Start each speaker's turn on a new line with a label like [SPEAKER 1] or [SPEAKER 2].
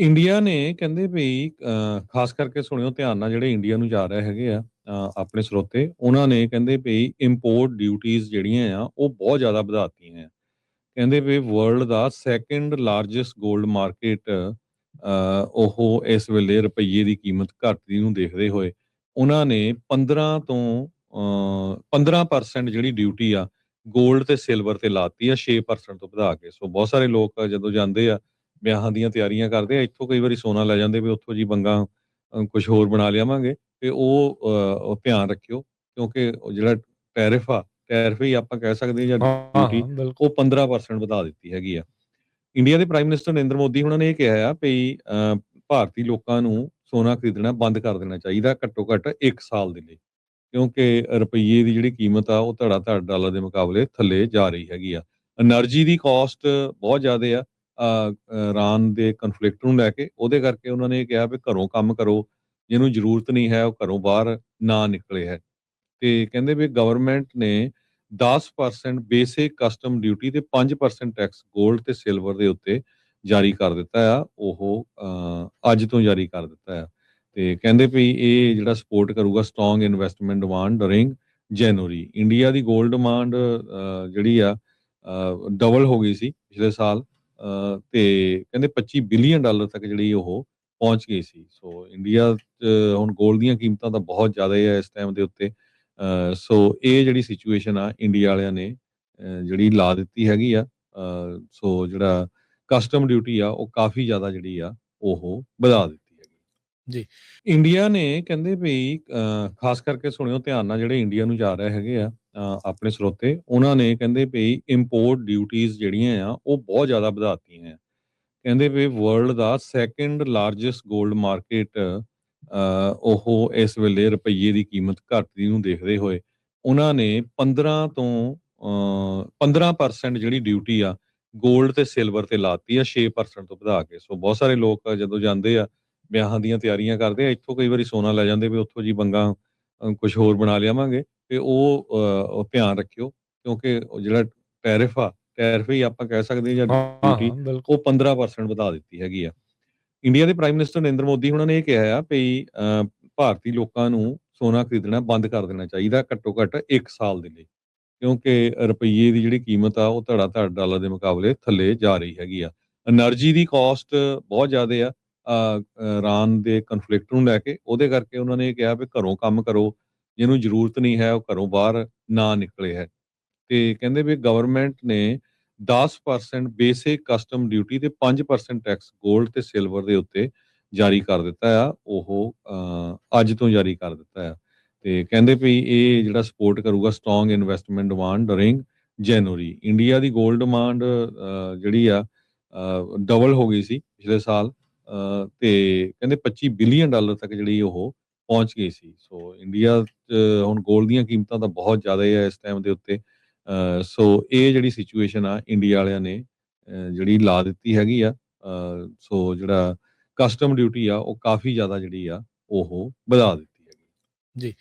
[SPEAKER 1] India ਨੇ ਕਹਿੰਦੇ ਵੀ ਖਾਸ ਕਰਕੇ ਸੁਣਿਓ ਧਿਆਨ ਨਾਲ ਜਿਹੜੇ ਇੰਡੀਆ ਨੂੰ ਜਾ ਰਹੇ ਹੈਗੇ ਆ ਆਪਣੇ ਸਰੋਤੇ ਉਹਨਾਂ ਨੇ ਕਹਿੰਦੇ ਵੀ ਇੰਪੋਰਟ ਡਿਊਟੀਆਂ ਜਿਹੜੀਆਂ ਆ ਉਹ ਬਹੁਤ ਜ਼ਿਆਦਾ ਵਧਾਤੀਆਂ ਆ। ਕਹਿੰਦੇ ਵੀ ਵਰਲਡ ਦਾ ਸੈਕੰਡ ਲਾਰਜੈਸਟ 골ਡ ਮਾਰਕੀਟ ਉਹ ਇਸ ਵੇਲੇ ਰੁਪਈਏ ਦੀ ਕੀਮਤ ਘਟਦੀ ਨੂੰ ਦੇਖਦੇ ਹੋਏ ਉਹਨਾਂ ਨੇ 15 ਤੋਂ 15% ਜਿਹੜੀ ਡਿਊਟੀ ਆ 골ਡ ਤੇ ਸਿਲਵਰ ਤੇ ਲਾਤੀ ਆ 6% ਤੋਂ ਵਧਾ ਕੇ। ਸੋ ਬਹੁਤ ਸਾਰੇ ਲੋਕ ਜਦੋਂ ਜਾਂਦੇ ਆ ਵਿਆਹਾਂ ਦੀਆਂ ਤਿਆਰੀਆਂ ਕਰਦੇ ਆ ਇੱਥੋਂ ਕਈ ਵਾਰੀ ਸੋਨਾ ਲੈ ਜਾਂਦੇ ਵੀ ਉੱਥੋਂ ਜੀ ਬੰਗਾ ਕੁਝ ਹੋਰ ਬਣਾ ਲਿਆਵਾਂਗੇ ਤੇ ਉਹ ਧਿਆਨ ਰੱਖਿਓ ਕਿਉਂਕਿ ਉਹ ਜਿਹੜਾ ਟੈਰਿਫ ਹੀ ਆਪਾਂ ਕਹਿ ਸਕਦੇ ਹਾਂ ਜਾਂ
[SPEAKER 2] हाँ
[SPEAKER 1] ਡਿਊਟੀ
[SPEAKER 2] हाँ बिल्कुल।
[SPEAKER 1] ਉਹ 15% ਵਧਾ ਦਿੱਤੀ ਹੈਗੀ ਆ। ਇੰਡੀਆ ਦੇ ਪ੍ਰਾਈਮ ਮਿਨਿਸਟਰ ਨਰਿੰਦਰ ਮੋਦੀ ਉਹਨਾਂ ਨੇ ਇਹ ਕਿਹਾ ਆ ਵੀ ਭਾਰਤੀ ਲੋਕਾਂ ਨੂੰ ਸੋਨਾ ਖਰੀਦਣਾ ਬੰਦ ਕਰ ਦੇਣਾ ਚਾਹੀਦਾ ਘੱਟੋ ਘੱਟ 1 ਸਾਲ ਦੇ ਲਈ ਕਿਉਂਕਿ ਰੁਪਈਏ ਦੀ ਜਿਹੜੀ ਕੀਮਤ ਆ ਉਹ ਧੜਾ ਧੜ ਡਾਲਰ ਦੇ ਮੁਕਾਬਲੇ ਥੱਲੇ ਜਾ ਰਹੀ ਹੈਗੀ ਆ। એનર્ਜੀ ਦੀ ਕਾਸਟ ਬਹੁਤ ਜ਼ਿਆਦਾ ਆ ਇਰਾਨ ਦੇ ਕਨਫਲਿਕਟ ਨੂੰ ਲੈ ਕੇ ਉਹਦੇ ਕਰਕੇ ਉਹਨਾਂ ਨੇ ਇਹ ਕਿਹਾ ਵੀ ਘਰੋਂ ਕੰਮ ਕਰੋ ਜਿਹਨੂੰ ਜ਼ਰੂਰਤ ਨਹੀਂ ਹੈ ਉਹ ਘਰੋਂ ਬਾਹਰ ਨਾ ਨਿਕਲੇ ਹੈ। ਤੇ ਕਹਿੰਦੇ ਵੀ ਗਵਰਨਮੈਂਟ ਨੇ 10% ਬੇਸਿਕ ਕਸਟਮ ਡਿਊਟੀ ਤੇ 5% ਟੈਕਸ 골ਡ ਤੇ ਸਿਲਵਰ ਦੇ ਉੱਤੇ ਜਾਰੀ ਕਰ ਦਿੱਤਾ ਆ। ਉਹ ਅੱਜ ਤੋਂ ਜਾਰੀ ਕਰ ਦਿੱਤਾ ਆ ਤੇ ਕਹਿੰਦੇ ਵੀ ਇਹ ਜਿਹੜਾ ਸਪੋਰਟ ਕਰੂਗਾ ਸਟਰੋਂਗ ਇਨਵੈਸਟਮੈਂਟ ਡਿਮਾਂਡ ਡਰਿੰਗ ਜਨਵਰੀ। ਇੰਡੀਆ ਦੀ 골ਡ ਡਿਮਾਂਡ ਜਿਹੜੀ ਆ ਡਬਲ ਹੋ ਗਈ ਸੀ ਪਿਛਲੇ ਸਾਲ ਤੇ ਕਹਿੰਦੇ 25 ਬਿਲੀਅਨ ਡਾਲਰ ਤੱਕ ਜਿਹੜੀ ਉਹ ਪਹੁੰਚ ਗਈ ਸੀ। ਸੋ ਇੰਡੀਆ 'ਚ ਹੁਣ 골ਡ ਦੀਆਂ ਕੀਮਤਾਂ ਤਾਂ ਬਹੁਤ ਜ਼ਿਆਦਾ ਹੈ ਇਸ ਟਾਈਮ ਦੇ ਉੱਤੇ। ਸੋ ਇਹ ਜਿਹੜੀ ਸਿਚੁਏਸ਼ਨ ਆ ਇੰਡੀਆ ਵਾਲਿਆਂ ਨੇ ਜਿਹੜੀ ਲਾ ਦਿੱਤੀ ਹੈਗੀ ਆ ਸੋ ਜਿਹੜਾ ਕਸਟਮ ਡਿਊਟੀ ਆ ਉਹ ਕਾਫੀ ਜ਼ਿਆਦਾ ਜਿਹੜੀ ਆ ਉਹ ਵਧਾ ਦਿੱਤੀ ਹੈਗੀ।
[SPEAKER 2] जी।
[SPEAKER 1] ਇੰਡੀਆ ਨੇ ਕਹਿੰਦੇ ਵੀ ਖਾਸ ਕਰਕੇ ਸੁਣਿਓ ਧਿਆਨ ਨਾਲ ਜਿਹੜੇ ਇੰਡੀਆ ਨੂੰ ਜਾ ਰਹੇ ਹੈਗੇ ਆ ਆਪਣੇ ਸਰੋਤੇ ਉਹਨਾਂ ਨੇ ਕਹਿੰਦੇ ਵੀ ਇੰਪੋਰਟ ਡਿਊਟੀਆਂ ਜਿਹੜੀਆਂ ਆ ਉਹ ਬਹੁਤ ਜ਼ਿਆਦਾ ਵਧਾਤੀਆਂ ਆ। ਕਹਿੰਦੇ ਵੀ ਵਰਲਡ ਦਾ ਸੈਕੰਡ ਲਾਰਜੈਸਟ 골ਡ ਮਾਰਕੀਟ ਉਹ ਇਸ ਵੇਲੇ ਰੁਪਈਏ ਦੀ ਕੀਮਤ ਘਟਦੀ ਨੂੰ ਦੇਖਦੇ ਹੋਏ ਉਹਨਾਂ ਨੇ 15 ਤੋਂ 15% ਜਿਹੜੀ ਡਿਊਟੀ ਆ 골ਡ ਤੇ ਸਿਲਵਰ ਤੇ ਲਾਤੀ ਆ 6% ਤੋਂ ਵਧਾ ਕੇ। ਸੋ ਬਹੁਤ ਸਾਰੇ ਲੋਕ ਜਦੋਂ ਜਾਂਦੇ ਆ ਵਿਆਹਾਂ ਦੀਆਂ ਤਿਆਰੀਆਂ ਕਰਦੇ ਆ ਇੱਥੋਂ ਕਈ ਵਾਰੀ ਸੋਨਾ ਲੈ ਜਾਂਦੇ ਵੀ ਉੱਥੋਂ ਜੀ ਬੰਗਾ ਕੁਝ ਹੋਰ ਬਣਾ ਲਿਆਵਾਂਗੇ ਤੇ ਉਹ ਧਿਆਨ ਰੱਖਿਓ ਕਿਉਂਕਿ ਉਹ ਜਿਹੜਾ ਟੈਰਿਫ ਹੀ ਆਪਾਂ ਕਹਿ ਸਕਦੇ ਹਾਂ ਜਾਂ
[SPEAKER 2] हाँ
[SPEAKER 1] ਡਿਊਟੀ
[SPEAKER 2] हाँ बिल्कुल।
[SPEAKER 1] ਉਹ 15% ਵਧਾ ਦਿੱਤੀ ਹੈਗੀ ਆ। ਇੰਡੀਆ ਦੇ ਪ੍ਰਾਈਮ ਮਿਨਿਸਟਰ ਨਰਿੰਦਰ ਮੋਦੀ ਉਹਨਾਂ ਨੇ ਇਹ ਕਿਹਾ ਆ ਵੀ ਭਾਰਤੀ ਲੋਕਾਂ ਨੂੰ ਸੋਨਾ ਖਰੀਦਣਾ ਬੰਦ ਕਰ ਦੇਣਾ ਚਾਹੀਦਾ ਘੱਟੋ ਘੱਟ 1 ਸਾਲ ਦੇ ਲਈ ਕਿਉਂਕਿ ਰੁਪਈਏ ਦੀ ਜਿਹੜੀ ਕੀਮਤ ਆ ਉਹ ਧੜਾ ਧੜ ਡਾਲਰ ਦੇ ਮੁਕਾਬਲੇ ਥੱਲੇ ਜਾ ਰਹੀ ਹੈਗੀ ਆ। એનર્ਜੀ ਦੀ ਕਾਸਟ ਬਹੁਤ ਜ਼ਿਆਦਾ ਆ ਇਰਾਨ ਦੇ ਕਨਫਲਿਕਟ ਨੂੰ ਲੈ ਕੇ ਉਹਦੇ ਕਰਕੇ ਉਹਨਾਂ ਨੇ ਇਹ ਕਿਹਾ ਵੀ ਘਰੋਂ ਕੰਮ ਕਰੋ ਜਿਹਨੂੰ ਜ਼ਰੂਰਤ ਨਹੀਂ ਹੈ ਉਹ ਘਰੋਂ ਬਾਹਰ ਨਾ ਨਿਕਲੇ ਹੈ। ਤੇ ਕਹਿੰਦੇ ਵੀ ਗਵਰਨਮੈਂਟ ਨੇ 10% ਬੇਸਿਕ ਕਸਟਮ ਡਿਊਟੀ ਤੇ 5% ਟੈਕਸ 골ਡ ਤੇ ਸਿਲਵਰ ਦੇ ਉੱਤੇ ਜਾਰੀ ਕਰ ਦਿੱਤਾ ਆ। ਉਹ ਅੱਜ ਤੋਂ ਜਾਰੀ ਕਰ ਦਿੱਤਾ ਆ ਤੇ ਕਹਿੰਦੇ ਵੀ ਇਹ ਜਿਹੜਾ ਸਪੋਰਟ ਕਰੂਗਾ ਸਟਰੋਂਗ ਇਨਵੈਸਟਮੈਂਟ ਡਿਮਾਂਡ ਡਰਿੰਗ ਜਨਵਰੀ। ਇੰਡੀਆ ਦੀ 골ਡ ਡਿਮਾਂਡ ਜਿਹੜੀ ਆ ਡਬਲ ਹੋ ਗਈ ਸੀ ਪਿਛਲੇ ਸਾਲ ਤੇ ਕਹਿੰਦੇ 25 ਬਿਲੀਅਨ ਡਾਲਰ ਤੱਕ ਜਿਹੜੀ ਉਹ ਪਹੁੰਚ ਗਈ ਸੀ। ਸੋ ਇੰਡੀਆ 'ਚ ਹੁਣ 골ਡ ਦੀਆਂ ਕੀਮਤਾਂ ਤਾਂ ਬਹੁਤ ਜ਼ਿਆਦਾ ਹੈ ਇਸ ਟਾਈਮ ਦੇ ਉੱਤੇ। ਸੋ ਇਹ ਜਿਹੜੀ ਸਿਚੁਏਸ਼ਨ ਆ ਇੰਡੀਆ ਵਾਲਿਆਂ ਨੇ ਜਿਹੜੀ ਲਾ ਦਿੱਤੀ ਹੈਗੀ ਆ ਸੋ ਜਿਹੜਾ ਕਸਟਮ ਡਿਊਟੀ ਆ ਉਹ ਕਾਫੀ ਜ਼ਿਆਦਾ ਜਿਹੜੀ ਆ ਉਹ ਵਧਾ ਦਿੱਤੀ ਹੈਗੀ।
[SPEAKER 2] जी।